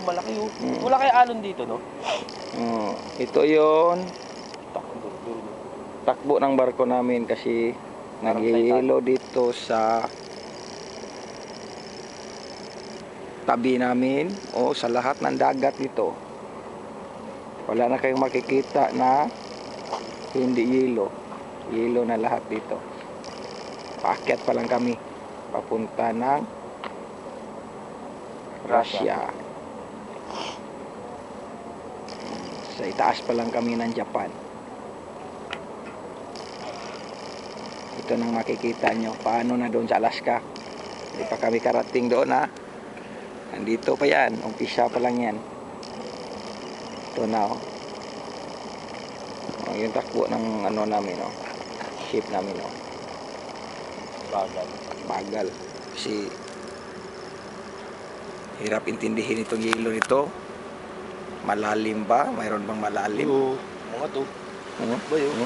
malaki oh. Wala kay alon dito, no? Ito yon takbo ng barko namin kasi naghihilo dito sa tabi namin o sa lahat ng dagat dito. Wala na kayong makikita na hindi hilo. Hilo na lahat dito. Paakyat pa lang kami papunta ng Russia. Sa itaas pa lang kami ng Japan. Ito nang makikita nyo. Paano na doon sa Alaska. Hindi pa kami karating doon ha. Nandito pa yan. Umpisa pa lang yan. Ito na oh. Yung takbo ng ano namin oh. Ship namin oh. Bagal. Kasi hirap intindihin itong hilo nito. Malalim ba? Mayroon bang malalim? Oo. Mga to. Ba yun?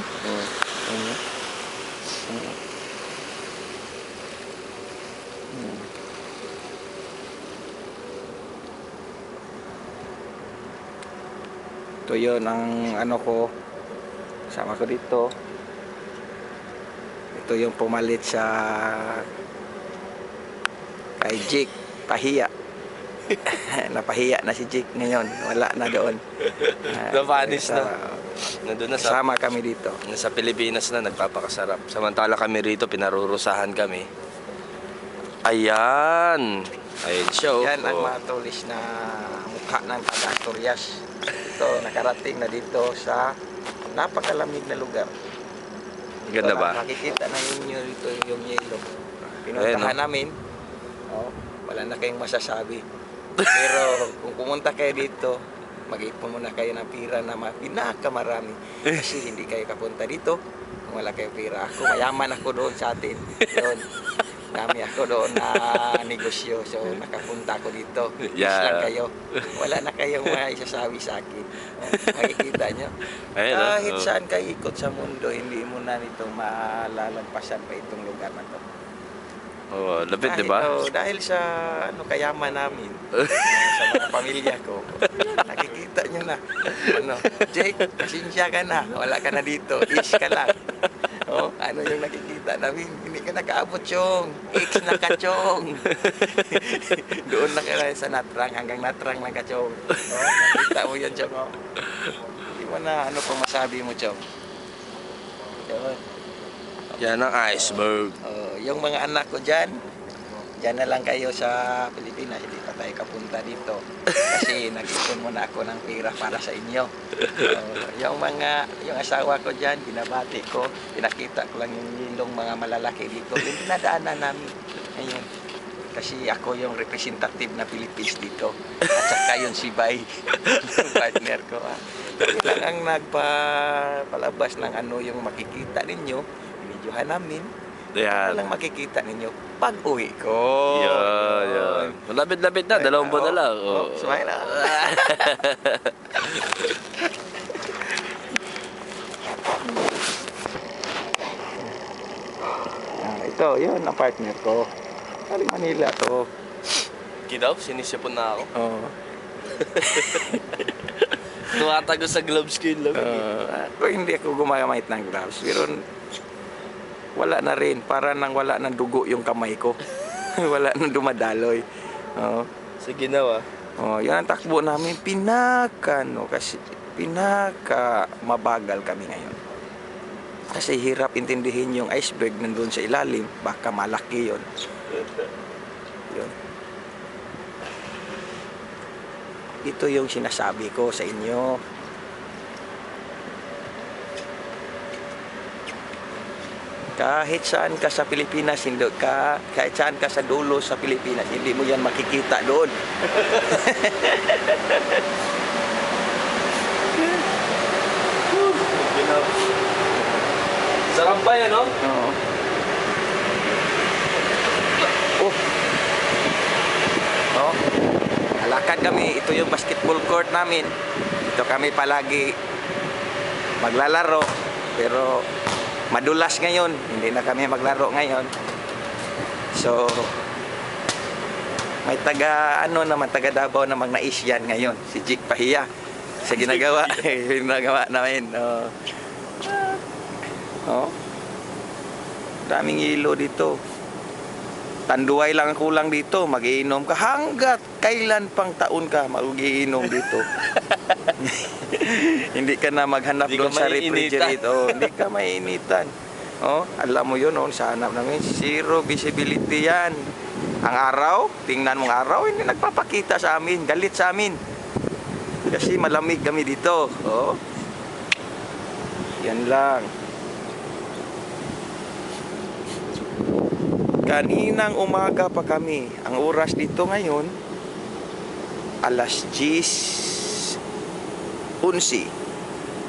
Ito yun ang ano ko. Sama ko dito. Ito yung pumalit sa kay Jake. Pahiya. Napahiya na si Jake ngayon. Wala na doon. Na-vanish na. Nandun na sa... Sama kami dito. Nasa Pilipinas na, nagpapakasarap. Samantala kami rito, pinarurusahan kami. Ayan. Ayun siya. Yan ang matulis na mukha ng taga-Asturias. Ito, nakarating na dito sa napakalamig na lugar. Ganda ba? Makikita na ninyo dito yung yelo. Pinuntahan namin. Oh, wala na kayong masasabi. Pero kung pumunta kayo dito, mag-ipon muna kayo ng pira na pinakamarami. Kasi hindi kayo kapunta dito kung wala kayong pira. Ako, mayaman ako doon sa atin. Doon. Dami ako doon na negosyo. So, nakapunta ako dito. Yes lang kayo. Wala na kayong maisasabi sa akin. Makikita nyo. Kahit saan kayo ikot sa mundo, hindi mo na nito malalagpasan pa itong lugar na to. Oh, lapit, di ba? Dahil sa ano kayaman namin, sa mga pamilya ko, nakikita nyo na. Ano, Jake, pasensya ka na. Wala ka na dito. Ish ka lang. Oh, ano yung nakikita namin? Hindi ka nakaabot, Chong. X na ka, Chong. Doon na ka sa Natrang, hanggang Natrang na ka, Chong. Oh, nakita mo yan, Chong. Oh. Hindi mo na, ano pang masabi mo, Chong? Yun. Yan ang iceberg. Yung mga anak ko dyan na lang kayo sa Pilipinas. Hindi pa tayo kapunta dito. Kasi nag-ipon muna ako ng pera para sa inyo. Yung asawa ko dyan, binabati ko. Pinakita ko lang yung nilong mga malalaki dito. Yung pinadaanan namin. Ayun. Kasi ako yung representative na Philippines dito. At saka yung si Bay, yung partner ko. Lang ang nagpalabas ng ano yung makikita ninyo. Binidyohan namin. Yan. Lang makikita ninyo pag uwi ko. Yan. Malapit-lapit na. 2 buwan na lang. Sumay na. Ito, yun ang partner ko. Galing Manila to. Kidaw, sinisipon na ako. Oo. Tumatago sa gloves ko yung lamig. Hindi ako gumagamit ng gloves. Pero wala na rin. Para nang wala ng dugo yung kamay ko. Wala nang dumadaloy. Sa ginawa. Yan ang takbo namin. Kasi pinaka mabagal kami ngayon. Kasi hirap intindihin yung iceberg nandun sa ilalim. Baka malaki yun. Yun. Ito yung sinasabi ko sa inyo. Kahit saan ka sa Pilipinas, kahit saan ka sa dulo sa Pilipinas, hindi mo yan makikita doon. Sarap ba yan, no? Oo. Lakad kami. Ito yung basketball court namin. Ito kami palagi maglalaro. Pero madulas ngayon. Hindi na kami maglaro ngayon. So, May taga ano naman, taga Davao namang nais yan ngayon, si Jake Pahiya. Sa ginagawa, ginagawa namin. Oh. Daming ilo dito. Tanduay lang ang kulang dito, magiinom ka hanggat kailan pang taon ka magiinom dito. Hindi ka na maghanap Hindi doon ka sa maiinitan. refrigerator. Hindi ka maiinitan. Oh, alam mo yun, sa hanap namin, zero visibility yan. Ang araw, tingnan mong araw, hindi nagpapakita sa amin, galit sa amin. Kasi malamig kami dito. Oh. Yan lang. Kaninang umaga pa kami. Ang oras dito ngayon, alas 10:11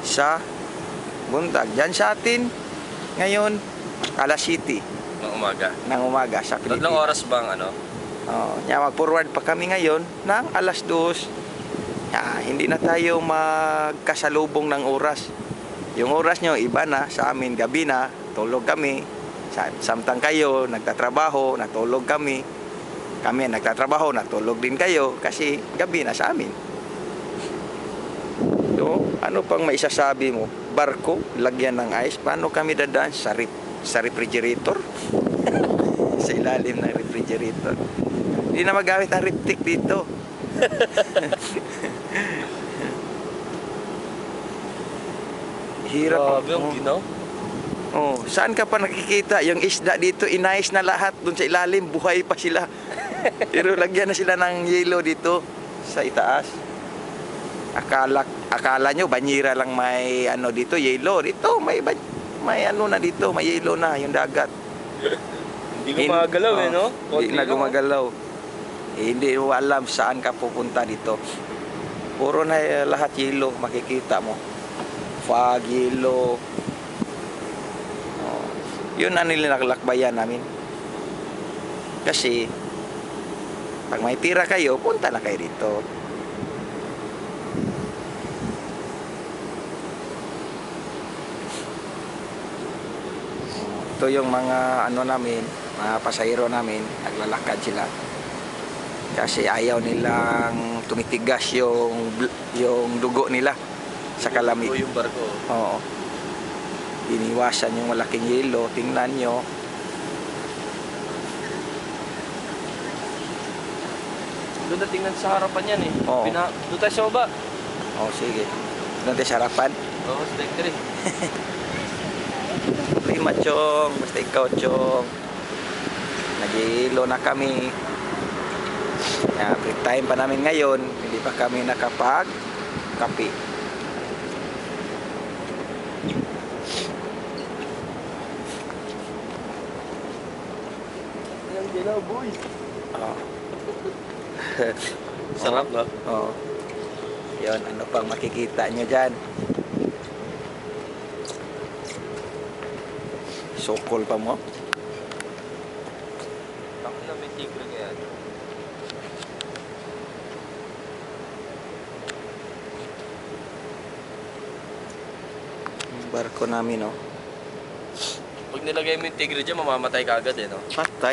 sa buntag. Diyan sa atin, ngayon, alas 7 Ng umaga. ng umaga sa Tatlong Pilipinas. oras bang ano? Mag-forward pa kami ngayon ng alas 2. Hindi na tayo magkasalubong ng oras. Yung oras nyo, iba na. Sa amin, gabi na. Tulog kami. Samtang kayo, nagtatrabaho, natulog kami. Kami, nagtatrabaho, natulog din kayo. Kasi gabi na sa amin. So, ano pang maisasabi mo? Barko, lagyan ng ice. Paano kami dadaan? Sa refrigerator? Sa ilalim ng refrigerator. Hindi na magamit ang riptik dito. Hirap. Grabe ang ginaw. Oh, saan ka pa nakikita? Yung isda dito, inayos na lahat. Doon sa ilalim, buhay pa sila. Pero lagyan na sila ng yelo dito sa itaas. Akala nyo, banyira lang may ano dito, yelo. Dito, may ano na dito, may yelo na, yung dagat. Hindi gumagalaw eh, no? Hindi na gumagalaw. Hindi mo alam saan ka pupunta dito. Puro na lahat yelo, makikita mo. Fog, yelo. Oh. Yun ang nilalakbayan namin. Kasi, pag may pira kayo, punta na kayo dito. Ito yung mga ano namin, mga pasahero namin, naglalakad sila. Kasi ayaw nilang tumitigas yung dugo nila sa kalamig. O yung barko. Oo. Iniwasan yung malaking yelo. Tingnan nyo. Doon na tingnan sa harapan yan eh. Oo. Doon tayo sa baba. Oh, sige. Doon tayo sa harapan. Oo, sa deck 3. Prima, Chong. Basta ikaw, Chong. Nag-iilo na kami. Break time pa namin ngayon. Hindi pa kami nakapag-kape. Ayan, ginaw, boy. Oh. Sarap, no? Oo. Yun, ano pang makikita nyo dyan? Sokol pa mo? Ako na may tigre kaya. Yung barko namin, oh. Pag nilagay mo yung tigre dyan, mamamatay ka agad eh, no? Patay.